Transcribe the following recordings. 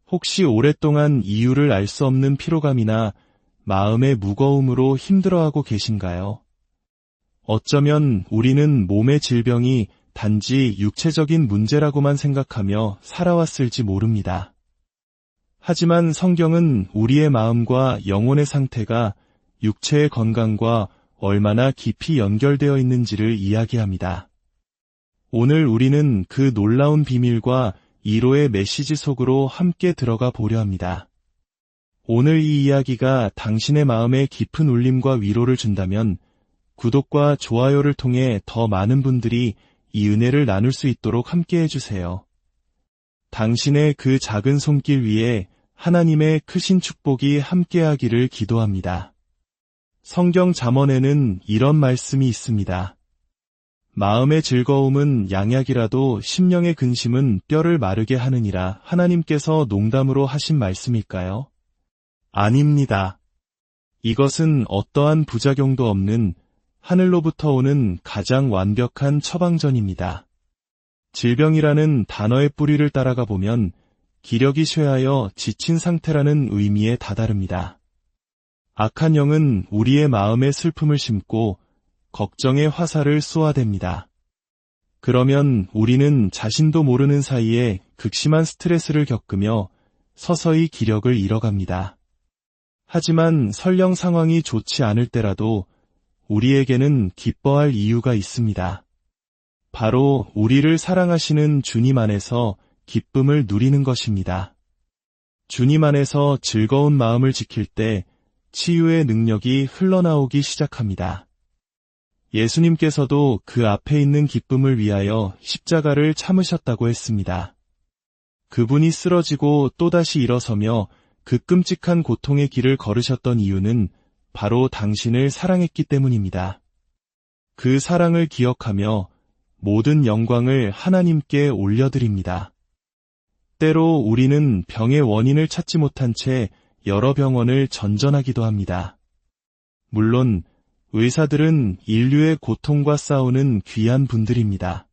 혹시 오랫동안 이유를 알 수 없는 피로감이나 마음의 무거움으로 힘들어하고 계신가요? 어쩌면 우리는 몸의 질병이 단지 육체적인 문제라고만 생각하며 살아왔을지 모릅니다. 하지만 성경은 우리의 마음과 영혼의 상태가 육체의 건강과 얼마나 깊이 연결되어 있는지를 이야기합니다. 오늘 우리는 그 놀라운 비밀과 이로의 메시지 속으로 함께 들어가 보려 합니다. 오늘 이 이야기가 당신의 마음에 깊은 울림과 위로를 준다면 구독과 좋아요를 통해 더 많은 분들이 이 은혜를 나눌 수 있도록 함께 해주세요. 당신의 그 작은 손길 위에 하나님의 크신 축복이 함께하기를 기도합니다. 성경 잠언에는 이런 말씀이 있습니다. 마음의 즐거움은 양약이라도 심령의 근심은 뼈를 마르게 하느니라. 하나님께서 농담으로 하신 말씀일까요? 아닙니다. 이것은 어떠한 부작용도 없는 하늘로부터 오는 가장 완벽한 처방전입니다. 질병이라는 단어의 뿌리를 따라가 보면 기력이 쇠하여 지친 상태라는 의미에 다다릅니다. 악한 영은 우리의 마음에 슬픔을 심고 걱정의 화살을 쏘아댑니다. 그러면 우리는 자신도 모르는 사이에 극심한 스트레스를 겪으며 서서히 기력을 잃어갑니다. 하지만 설령 상황이 좋지 않을 때라도 우리에게는 기뻐할 이유가 있습니다. 바로 우리를 사랑하시는 주님 안에서 기쁨을 누리는 것입니다. 주님 안에서 즐거운 마음을 지킬 때 치유의 능력이 흘러나오기 시작합니다. 예수님께서도 그 앞에 있는 기쁨을 위하여 십자가를 참으셨다고 했습니다. 그분이 쓰러지고 또다시 일어서며 그 끔찍한 고통의 길을 걸으셨던 이유는 바로 당신을 사랑했기 때문입니다. 그 사랑을 기억하며 모든 영광을 하나님께 올려드립니다. 때로 우리는 병의 원인을 찾지 못한 채 여러 병원을 전전하기도 합니다. 물론 의사들은 인류의 고통과 싸우는 귀한 분들입니다.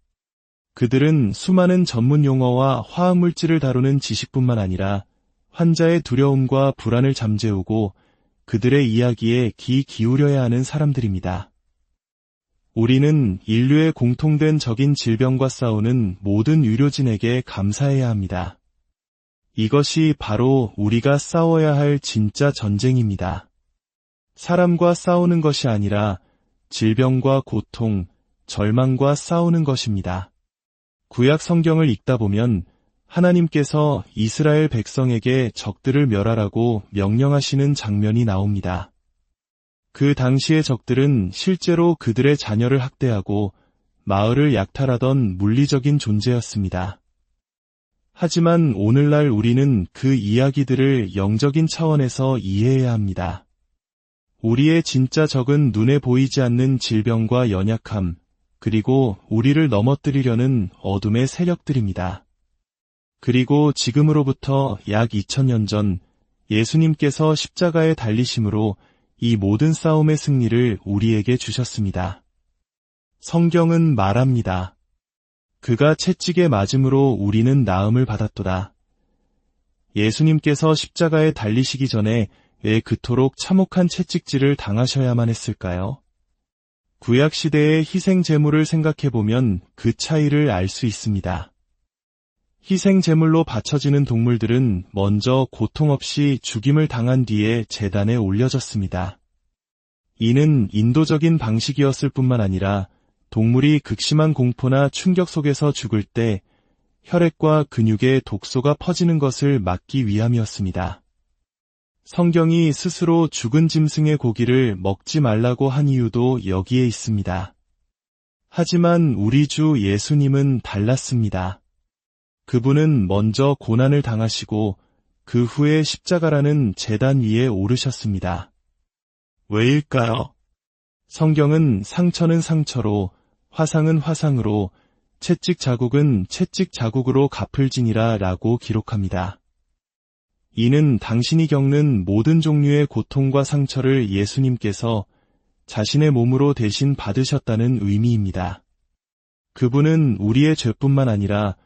그들은 수많은 전문 용어와 화학물질을 다루는 지식뿐만 아니라 환자의 두려움과 불안을 잠재우고 그들의 이야기에 귀 기울여야 하는 사람들입니다. 우리는 인류의 공통된 적인 질병과 싸우는 모든 의료진에게 감사해야 합니다. 이것이 바로 우리가 싸워야 할 진짜 전쟁입니다. 사람과 싸우는 것이 아니라 질병과 고통, 절망과 싸우는 것입니다. 구약 성경을 읽다 보면 하나님께서 이스라엘 백성에게 적들을 멸하라고 명령하시는 장면이 나옵니다. 그 당시의 적들은 실제로 그들의 자녀를 학대하고 마을을 약탈하던 물리적인 존재였습니다. 하지만 오늘날 우리는 그 이야기들을 영적인 차원에서 이해해야 합니다. 우리의 진짜 적은 눈에 보이지 않는 질병과 연약함, 그리고 우리를 넘어뜨리려는 어둠의 세력들입니다. 그리고 지금으로부터 약 2000년 전 예수님께서 십자가에 달리심으로 이 모든 싸움의 승리를 우리에게 주셨습니다. 성경은 말합니다. 그가 채찍에 맞음으로 우리는 나음을 받았도다. 예수님께서 십자가에 달리시기 전에 왜 그토록 참혹한 채찍질을 당하셔야만 했을까요? 구약시대의 희생제물을 생각해보면 그 차이를 알 수 있습니다. 희생제물로 바쳐지는 동물들은 먼저 고통 없이 죽임을 당한 뒤에 제단에 올려졌습니다. 이는 인도적인 방식이었을 뿐만 아니라 동물이 극심한 공포나 충격 속에서 죽을 때 혈액과 근육에 독소가 퍼지는 것을 막기 위함이었습니다. 성경이 스스로 죽은 짐승의 고기를 먹지 말라고 한 이유도 여기에 있습니다. 하지만 우리 주 예수님은 달랐습니다. 그분은 먼저 고난을 당하시고 그 후에 십자가라는 제단 위에 오르셨습니다. 왜일까요? 성경은 상처는 상처로, 화상은 화상으로, 채찍 자국은 채찍 자국으로 갚을지니라 라고 기록합니다. 이는 당신이 겪는 모든 종류의 고통과 상처를 예수님께서 자신의 몸으로 대신 받으셨다는 의미입니다. 그분은 우리의 죄뿐만 아니라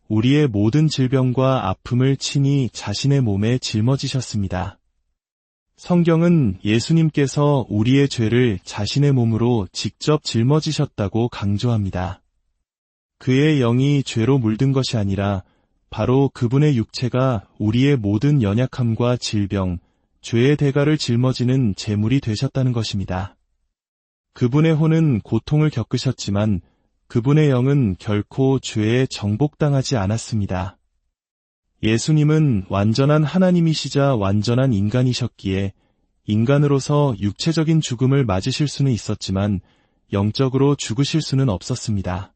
우리의 모든 질병과 아픔을 친히 자신의 몸에 짊어지셨습니다. 성경은 예수님께서 우리의 죄를 자신의 몸으로 직접 짊어지셨다고 강조합니다. 그의 영이 죄로 물든 것이 아니라 바로 그분의 육체가 우리의 모든 연약함과 질병, 죄의 대가를 짊어지는 제물이 되셨다는 것입니다. 그분의 혼은 고통을 겪으셨지만 그분의 영은 결코 죄에 정복당하지 않았습니다. 예수님은 완전한 하나님이시자 완전한 인간이셨기에 인간으로서 육체적인 죽음을 맞으실 수는 있었지만 영적으로 죽으실 수는 없었습니다.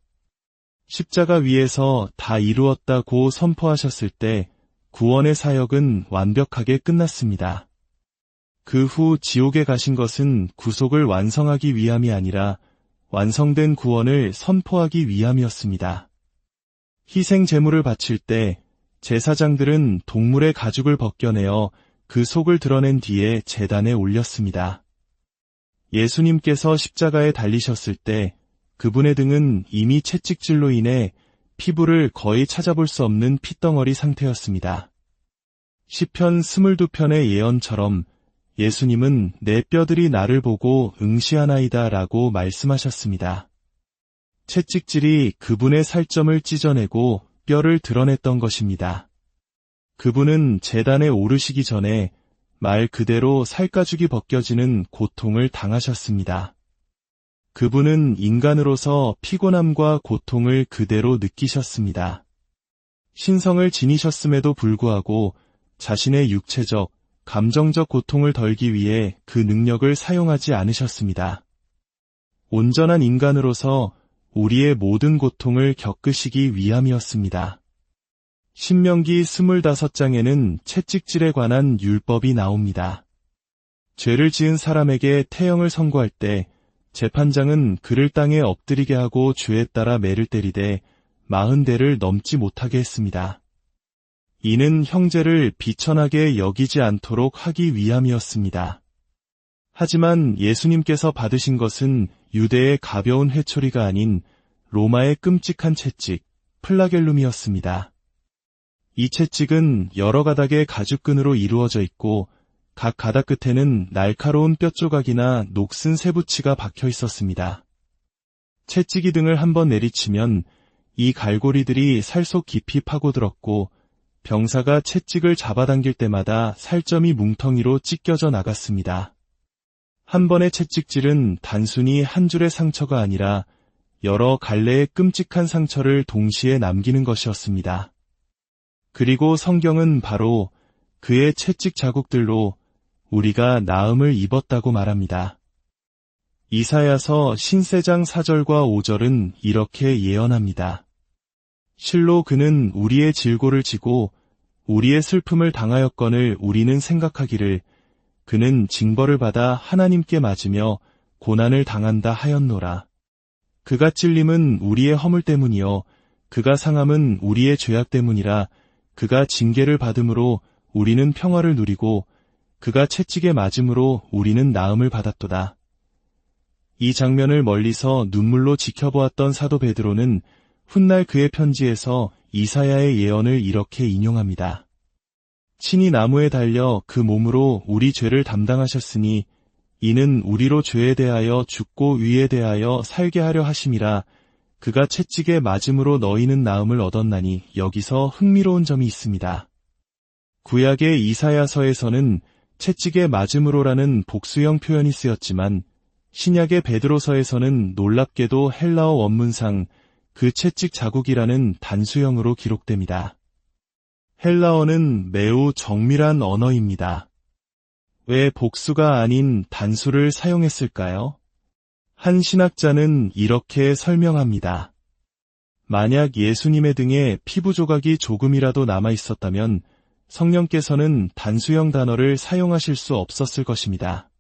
십자가 위에서 다 이루었다고 선포하셨을 때 구원의 사역은 완벽하게 끝났습니다. 그 후 지옥에 가신 것은 구속을 완성하기 위함이 아니라 완성된 구원을 선포하기 위함이었습니다. 희생 제물을 바칠 때 제사장들은 동물의 가죽을 벗겨내어 그 속을 드러낸 뒤에 제단에 올렸습니다. 예수님께서 십자가에 달리셨을 때 그분의 등은 이미 채찍질로 인해 피부를 거의 찾아볼 수 없는 핏덩어리 상태였습니다. 시편 22편의 예언처럼 예수님은 내 뼈들이 나를 보고 응시하나이다 라고 말씀하셨습니다. 채찍질이 그분의 살점을 찢어내고 뼈를 드러냈던 것입니다. 그분은 제단에 오르시기 전에 말 그대로 살가죽이 벗겨지는 고통을 당하셨습니다. 그분은 인간으로서 피곤함과 고통을 그대로 느끼셨습니다. 신성을 지니셨음에도 불구하고 자신의 육체적, 감정적 고통을 덜기 위해 그 능력을 사용하지 않으셨습니다. 온전한 인간으로서 우리의 모든 고통을 겪으시기 위함이었습니다. 신명기 25장에는 채찍질에 관한 율법이 나옵니다. 죄를 지은 사람에게 태형을 선고할 때 재판장은 그를 땅에 엎드리게 하고 죄에 따라 매를 때리되 40대를 넘지 못하게 했습니다. 이는 형제를 비천하게 여기지 않도록 하기 위함이었습니다. 하지만 예수님께서 받으신 것은 유대의 가벼운 회초리가 아닌 로마의 끔찍한 채찍, 플라겔룸이었습니다. 이 채찍은 여러 가닥의 가죽끈으로 이루어져 있고 각 가닥 끝에는 날카로운 뼈조각이나 녹슨 쇠붙이가 박혀 있었습니다. 채찍이 등을 한번 내리치면 이 갈고리들이 살속 깊이 파고들었고 병사가 채찍을 잡아당길 때마다 살점이 뭉텅이로 찢겨져 나갔습니다. 한 번의 채찍질은 단순히 한 줄의 상처가 아니라 여러 갈래의 끔찍한 상처를 동시에 남기는 것이었습니다. 그리고 성경은 바로 그의 채찍 자국들로 우리가 나음을 입었다고 말합니다. 이사야서 신세장 4절과 5절은 이렇게 예언합니다. 실로 그는 우리의 질고를 지고 우리의 슬픔을 당하였거늘 우리는 생각하기를 그는 징벌을 받아 하나님께 맞으며 고난을 당한다 하였노라. 그가 찔림은 우리의 허물 때문이요 그가 상함은 우리의 죄악 때문이라. 그가 징계를 받음으로 우리는 평화를 누리고 그가 채찍에 맞음으로 우리는 나음을 받았도다. 이 장면을 멀리서 눈물로 지켜보았던 사도 베드로는 훗날 그의 편지에서 이사야의 예언을 이렇게 인용합니다. 친히 나무에 달려 그 몸으로 우리 죄를 담당하셨으니 이는 우리로 죄에 대하여 죽고 의에 대하여 살게 하려 하심이라. 그가 채찍에 맞음으로 너희는 나음을 얻었나니. 여기서 흥미로운 점이 있습니다. 구약의 이사야서에서는 채찍에 맞음으로라는 복수형 표현이 쓰였지만 신약의 베드로서에서는 놀랍게도 헬라어 원문상 그 채찍 자국이라는 단수형으로 기록됩니다. 헬라어는 매우 정밀한 언어입니다. 왜 복수가 아닌 단수를 사용했을까요? 한 신학자는 이렇게 설명합니다. 만약 예수님의 등에 피부 조각이 조금이라도 남아 있었다면 성령께서는 단수형 단어를 사용하실 수 없었을 것입니다.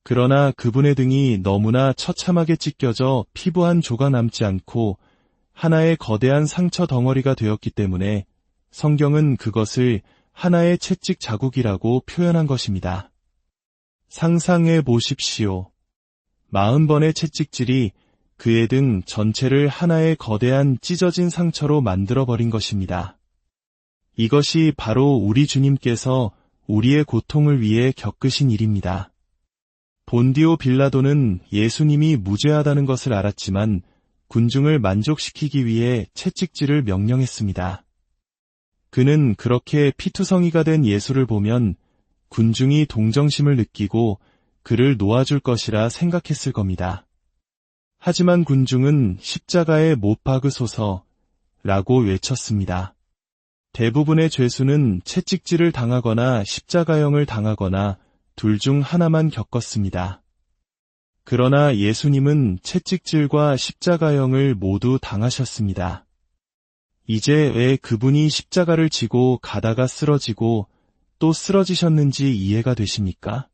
그러나 그분의 등이 너무나 처참하게 찢겨져 피부 한 조각 남지 않고 하나의 거대한 상처 덩어리가 되었기 때문에 성경은 그것을 하나의 채찍 자국이라고 표현한 것입니다. 상상해 보십시오. 40번의 채찍질이 그의 등 전체를 하나의 거대한 찢어진 상처로 만들어버린 것입니다. 이것이 바로 우리 주님께서 우리의 고통을 위해 겪으신 일입니다. 본디오 빌라도는 예수님이 무죄하다는 것을 알았지만 군중을 만족시키기 위해 채찍질을 명령했습니다. 그는 그렇게 피투성이가 된 예수를 보면 군중이 동정심을 느끼고 그를 놓아줄 것이라 생각했을 겁니다. 하지만 군중은 십자가에 못 박으소서 라고 외쳤습니다. 대부분의 죄수는 채찍질을 당하거나 십자가형을 당하거나 둘 중 하나만 겪었습니다. 그러나 예수님은 채찍질과 십자가형을 모두 당하셨습니다. 이제 왜 그분이 십자가를 지고 가다가 쓰러지고 또 쓰러지셨는지 이해가 되십니까?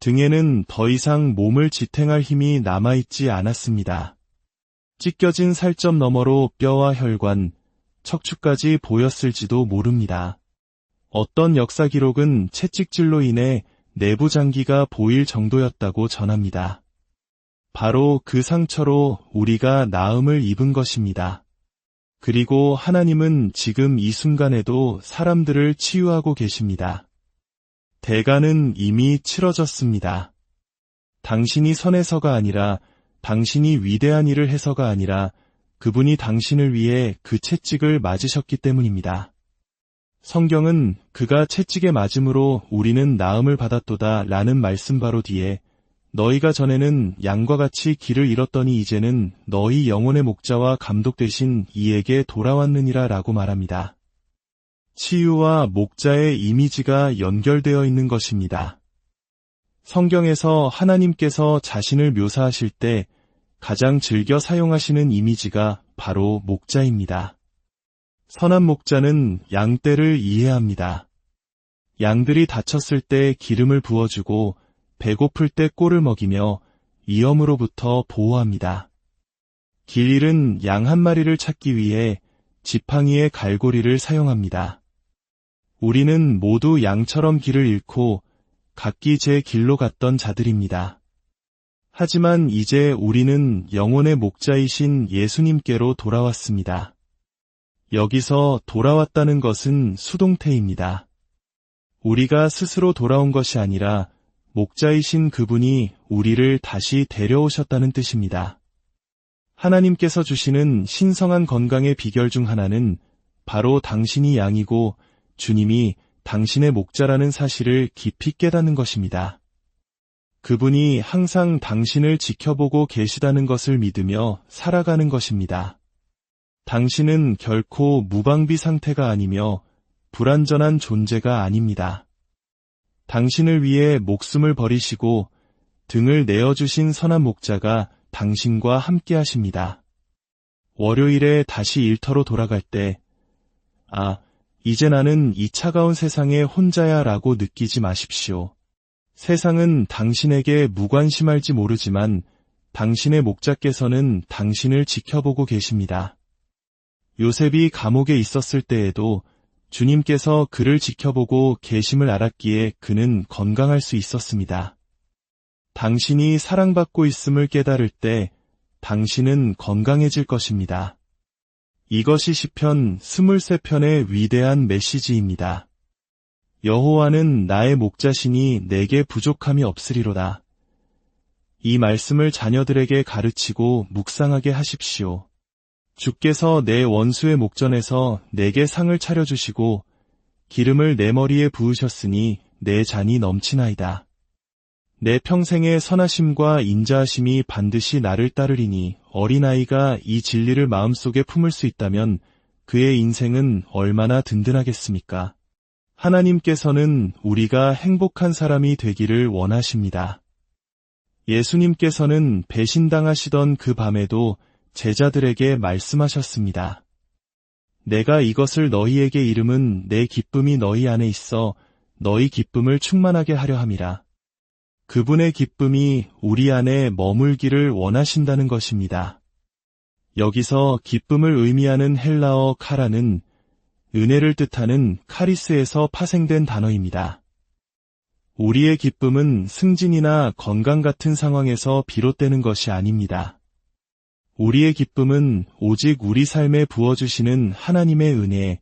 등에는 더 이상 몸을 지탱할 힘이 남아있지 않았습니다. 찢겨진 살점 너머로 뼈와 혈관, 척추까지 보였을지도 모릅니다. 어떤 역사 기록은 채찍질로 인해 내부 장기가 보일 정도였다고 전합니다. 바로 그 상처로 우리가 나음을 입은 것입니다. 그리고 하나님은 지금 이 순간에도 사람들을 치유하고 계십니다. 대가는 이미 치러졌습니다. 당신이 선해서가 아니라 당신이 위대한 일을 해서가 아니라 그분이 당신을 위해 그 채찍을 맞으셨기 때문입니다. 성경은 그가 채찍에 맞음으로 우리는 나음을 받았도다 라는 말씀 바로 뒤에 너희가 전에는 양과 같이 길을 잃었더니 이제는 너희 영혼의 목자와 감독 되신 이에게 돌아왔느니라 라고 말합니다. 치유와 목자의 이미지가 연결되어 있는 것입니다. 성경에서 하나님께서 자신을 묘사하실 때 가장 즐겨 사용하시는 이미지가 바로 목자입니다. 선한 목자는 양떼를 이해합니다. 양들이 다쳤을 때 기름을 부어주고 배고플 때 꼴을 먹이며 위험으로부터 보호합니다. 길 잃은 양 한 마리를 찾기 위해 지팡이의 갈고리를 사용합니다. 우리는 모두 양처럼 길을 잃고 각기 제 길로 갔던 자들입니다. 하지만 이제 우리는 영혼의 목자이신 예수님께로 돌아왔습니다. 여기서 돌아왔다는 것은 수동태입니다. 우리가 스스로 돌아온 것이 아니라 목자이신 그분이 우리를 다시 데려오셨다는 뜻입니다. 하나님께서 주시는 신성한 건강의 비결 중 하나는 바로 당신이 양이고 주님이 당신의 목자라는 사실을 깊이 깨닫는 것입니다. 그분이 항상 당신을 지켜보고 계시다는 것을 믿으며 살아가는 것입니다. 당신은 결코 무방비 상태가 아니며 불완전한 존재가 아닙니다. 당신을 위해 목숨을 버리시고 등을 내어주신 선한 목자가 당신과 함께 하십니다. 월요일에 다시 일터로 돌아갈 때, 이제 나는 이 차가운 세상에 혼자야 라고 느끼지 마십시오. 세상은 당신에게 무관심할지 모르지만 당신의 목자께서는 당신을 지켜보고 계십니다. 요셉이 감옥에 있었을 때에도 주님께서 그를 지켜보고 계심을 알았기에 그는 건강할 수 있었습니다. 당신이 사랑받고 있음을 깨달을 때 당신은 건강해질 것입니다. 이것이 시편 23편의 위대한 메시지입니다. 여호와는 나의 목자시니 내게 부족함이 없으리로다. 이 말씀을 자녀들에게 가르치고 묵상하게 하십시오. 주께서 내 원수의 목전에서 내게 상을 차려주시고 기름을 내 머리에 부으셨으니 내 잔이 넘치나이다. 내 평생의 선하심과 인자하심이 반드시 나를 따르리니 어린아이가 이 진리를 마음속에 품을 수 있다면 그의 인생은 얼마나 든든하겠습니까? 하나님께서는 우리가 행복한 사람이 되기를 원하십니다. 예수님께서는 배신당하시던 그 밤에도 제자들에게 말씀하셨습니다. 내가 이것을 너희에게 이름은 내 기쁨이 너희 안에 있어 너희 기쁨을 충만하게 하려 함이라. 그분의 기쁨이 우리 안에 머물기를 원하신다는 것입니다. 여기서 기쁨을 의미하는 헬라어 카라는 은혜를 뜻하는 카리스에서 파생된 단어입니다. 우리의 기쁨은 승진이나 건강 같은 상황에서 비롯되는 것이 아닙니다. 우리의 기쁨은 오직 우리 삶에 부어주시는 하나님의 은혜,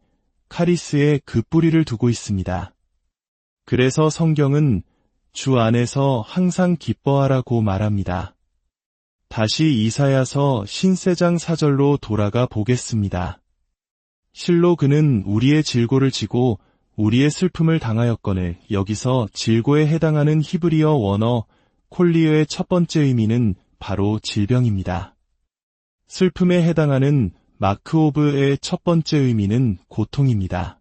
카리스에 그 뿌리를 두고 있습니다. 그래서 성경은 주 안에서 항상 기뻐하라고 말합니다. 다시 이사야서 53장 4절로 돌아가 보겠습니다. 실로 그는 우리의 질고를 지고 우리의 슬픔을 당하였거늘. 여기서 질고에 해당하는 히브리어 원어 콜리어의 첫 번째 의미는 바로 질병입니다. 슬픔에 해당하는 마크오브의 첫 번째 의미는 고통입니다.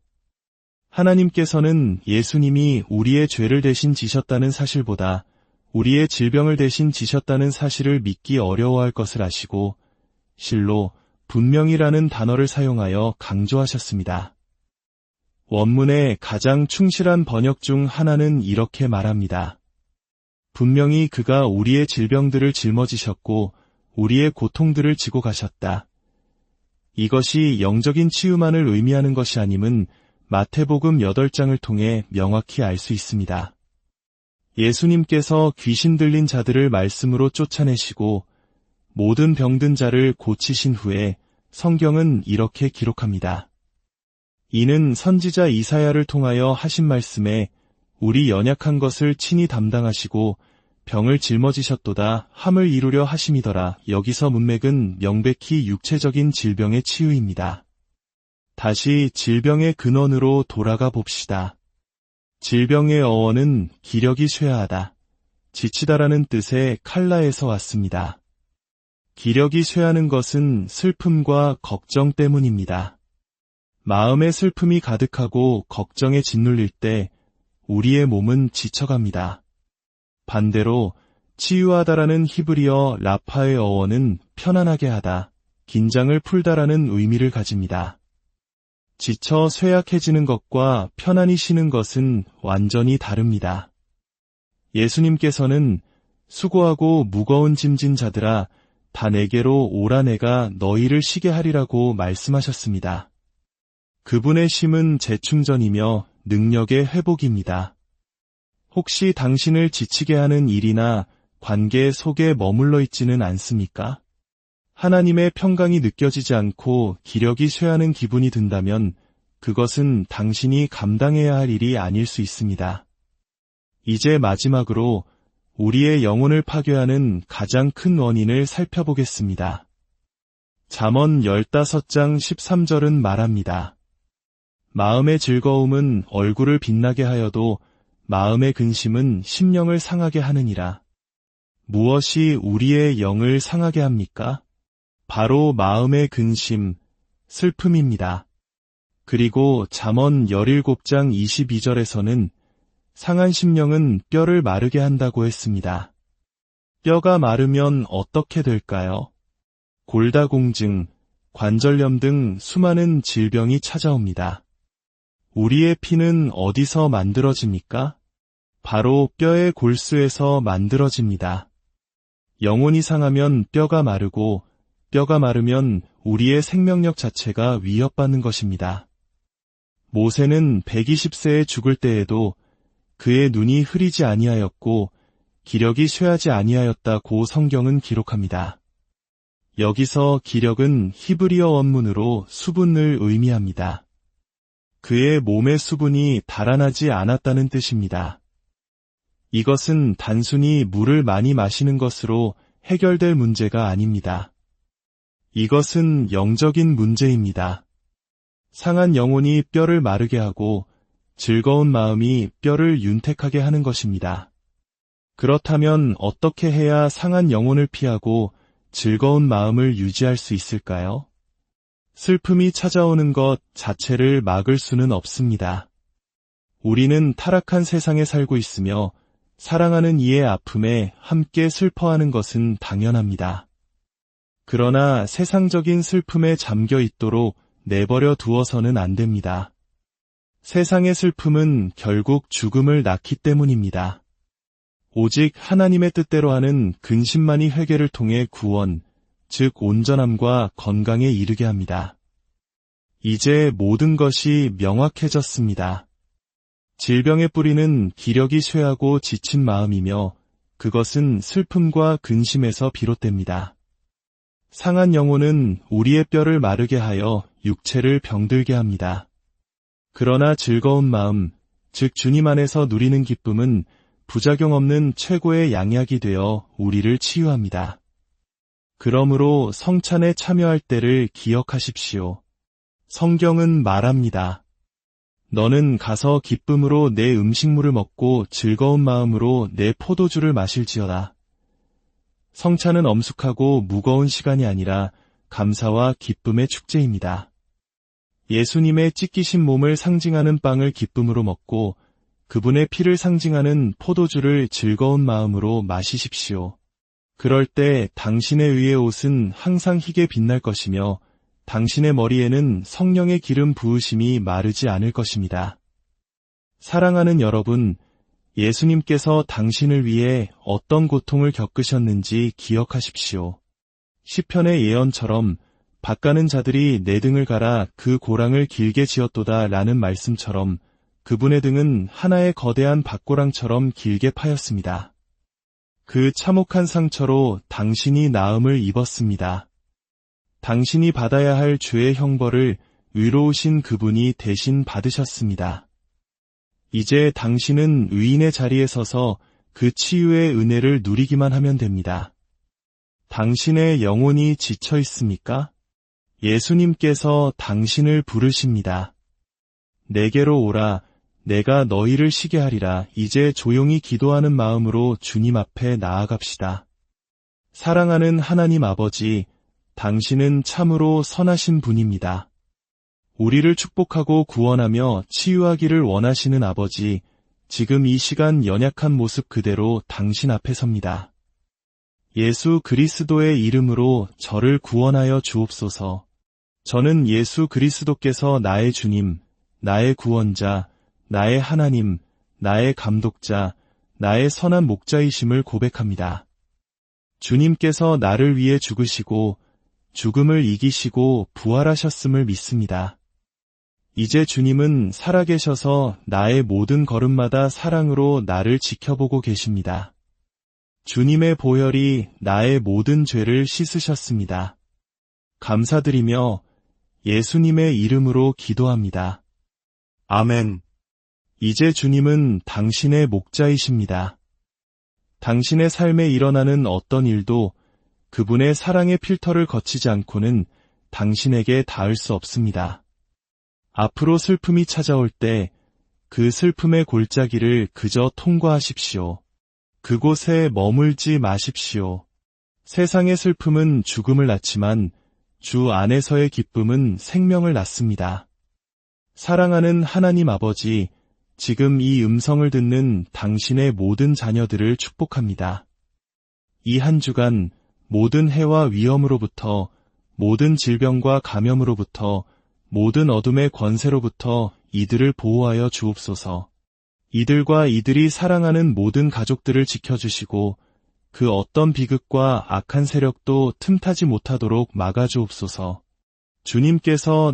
하나님께서는 예수님이 우리의 죄를 대신 지셨다는 사실보다 우리의 질병을 대신 지셨다는 사실을 믿기 어려워할 것을 아시고 실로 분명이라는 단어를 사용하여 강조하셨습니다. 원문의 가장 충실한 번역 중 하나는 이렇게 말합니다. 분명히 그가 우리의 질병들을 짊어지셨고 우리의 고통들을 지고 가셨다. 이것이 영적인 치유만을 의미하는 것이 아님은 마태복음 8장을 통해 명확히 알 수 있습니다. 예수님께서 귀신 들린 자들을 말씀으로 쫓아내시고 모든 병든 자를 고치신 후에 성경은 이렇게 기록합니다. 이는 선지자 이사야를 통하여 하신 말씀에 우리 연약한 것을 친히 담당하시고 병을 짊어지셨도다 함을 이루려 하심이더라. 여기서 문맥은 명백히 육체적인 질병의 치유입니다. 다시 질병의 근원으로 돌아가 봅시다. 질병의 어원은 기력이 쇠하다, 지치다라는 뜻의 칼라에서 왔습니다. 기력이 쇠하는 것은 슬픔과 걱정 때문입니다. 마음의 슬픔이 가득하고 걱정에 짓눌릴 때 우리의 몸은 지쳐갑니다. 반대로 치유하다라는 히브리어 라파의 어원은 편안하게 하다, 긴장을 풀다라는 의미를 가집니다. 지쳐 쇠약해지는 것과 편안히 쉬는 것은 완전히 다릅니다. 예수님께서는 수고하고 무거운 짐진 자들아 다 내게로 오라 내가 너희를 쉬게 하리라고 말씀하셨습니다. 그분의 쉼은 재충전이며 능력의 회복입니다. 혹시 당신을 지치게 하는 일이나 관계 속에 머물러 있지는 않습니까? 하나님의 평강이 느껴지지 않고 기력이 쇠하는 기분이 든다면 그것은 당신이 감당해야 할 일이 아닐 수 있습니다. 이제 마지막으로 우리의 영혼을 파괴하는 가장 큰 원인을 살펴보겠습니다. 잠언 15장 13절은 말합니다. 마음의 즐거움은 얼굴을 빛나게 하여도 마음의 근심은 심령을 상하게 하느니라. 무엇이 우리의 영을 상하게 합니까? 바로 마음의 근심, 슬픔입니다. 그리고 잠언 17장 22절에서는 상한 심령은 뼈를 마르게 한다고 했습니다. 뼈가 마르면 어떻게 될까요? 골다공증, 관절염 등 수많은 질병이 찾아옵니다. 우리의 피는 어디서 만들어집니까? 바로 뼈의 골수에서 만들어집니다. 영혼이 상하면 뼈가 마르고 뼈가 마르면 우리의 생명력 자체가 위협받는 것입니다. 모세는 120세에 죽을 때에도 그의 눈이 흐리지 아니하였고 기력이 쇠하지 아니하였다고 성경은 기록합니다. 여기서 기력은 히브리어 원문으로 수분을 의미합니다. 그의 몸의 수분이 달아나지 않았다는 뜻입니다. 이것은 단순히 물을 많이 마시는 것으로 해결될 문제가 아닙니다. 이것은 영적인 문제입니다. 상한 영혼이 뼈를 마르게 하고 즐거운 마음이 뼈를 윤택하게 하는 것입니다. 그렇다면 어떻게 해야 상한 영혼을 피하고 즐거운 마음을 유지할 수 있을까요? 슬픔이 찾아오는 것 자체를 막을 수는 없습니다. 우리는 타락한 세상에 살고 있으며 사랑하는 이의 아픔에 함께 슬퍼하는 것은 당연합니다. 그러나 세상적인 슬픔에 잠겨 있도록 내버려 두어서는 안 됩니다. 세상의 슬픔은 결국 죽음을 낳기 때문입니다. 오직 하나님의 뜻대로 하는 근심만이 회개를 통해 구원, 즉 온전함과 건강에 이르게 합니다. 이제 모든 것이 명확해졌습니다. 질병의 뿌리는 기력이 쇠하고 지친 마음이며 그것은 슬픔과 근심에서 비롯됩니다. 상한 영혼은 우리의 뼈를 마르게 하여 육체를 병들게 합니다. 그러나 즐거운 마음, 즉 주님 안에서 누리는 기쁨은 부작용 없는 최고의 양약이 되어 우리를 치유합니다. 그러므로 성찬에 참여할 때를 기억하십시오. 성경은 말합니다. 너는 가서 기쁨으로 내 음식물을 먹고 즐거운 마음으로 내 포도주를 마실지어다. 성찬은 엄숙하고 무거운 시간이 아니라 감사와 기쁨의 축제입니다. 예수님의 찢기신 몸을 상징하는 빵을 기쁨으로 먹고 그분의 피를 상징하는 포도주를 즐거운 마음으로 마시십시오. 그럴 때 당신의 위의 옷은 항상 희게 빛날 것이며 당신의 머리에는 성령의 기름 부으심이 마르지 않을 것입니다. 사랑하는 여러분, 예수님께서 당신을 위해 어떤 고통을 겪으셨는지 기억하십시오. 시편의 예언처럼 밭가는 자들이 내 등을 갈아 그 고랑을 길게 지었도다 라는 말씀처럼 그분의 등은 하나의 거대한 밭고랑처럼 길게 파였습니다. 그 참혹한 상처로 당신이 나음을 입었습니다. 당신이 받아야 할 죄의 형벌을 의로우신 그분이 대신 받으셨습니다. 이제 당신은 의인의 자리에 서서 그 치유의 은혜를 누리기만 하면 됩니다. 당신의 영혼이 지쳐 있습니까? 예수님께서 당신을 부르십니다. 내게로 오라, 내가 너희를 쉬게 하리라. 이제 조용히 기도하는 마음으로 주님 앞에 나아갑시다. 사랑하는 하나님 아버지, 당신은 참으로 선하신 분입니다. 우리를 축복하고 구원하며 치유하기를 원하시는 아버지, 지금 이 시간 연약한 모습 그대로 당신 앞에 섭니다. 예수 그리스도의 이름으로 저를 구원하여 주옵소서. 저는 예수 그리스도께서 나의 주님, 나의 구원자, 나의 하나님, 나의 감독자, 나의 선한 목자이심을 고백합니다. 주님께서 나를 위해 죽으시고 죽음을 이기시고 부활하셨음을 믿습니다. 이제 주님은 살아계셔서 나의 모든 걸음마다 사랑으로 나를 지켜보고 계십니다. 주님의 보혈이 나의 모든 죄를 씻으셨습니다. 감사드리며 예수님의 이름으로 기도합니다. 아멘. 이제 주님은 당신의 목자이십니다. 당신의 삶에 일어나는 어떤 일도 그분의 사랑의 필터를 거치지 않고는 당신에게 닿을 수 없습니다. 앞으로 슬픔이 찾아올 때 그 슬픔의 골짜기를 그저 통과하십시오. 그곳에 머물지 마십시오. 세상의 슬픔은 죽음을 낳지만 주 안에서의 기쁨은 생명을 낳습니다. 사랑하는 하나님 아버지, 지금 이 음성을 듣는 당신의 모든 자녀들을 축복합니다. 이 한 주간 모든 해와 위험으로부터, 모든 질병과 감염으로부터, 모든 어둠의 권세로부터 이들을 보호하여 주옵소서. 이들과 이들이 사랑하는 모든 가족들을 지켜주시고 그 어떤 비극과 악한 세력도 틈타지 못하도록 막아주옵소서. 주님께서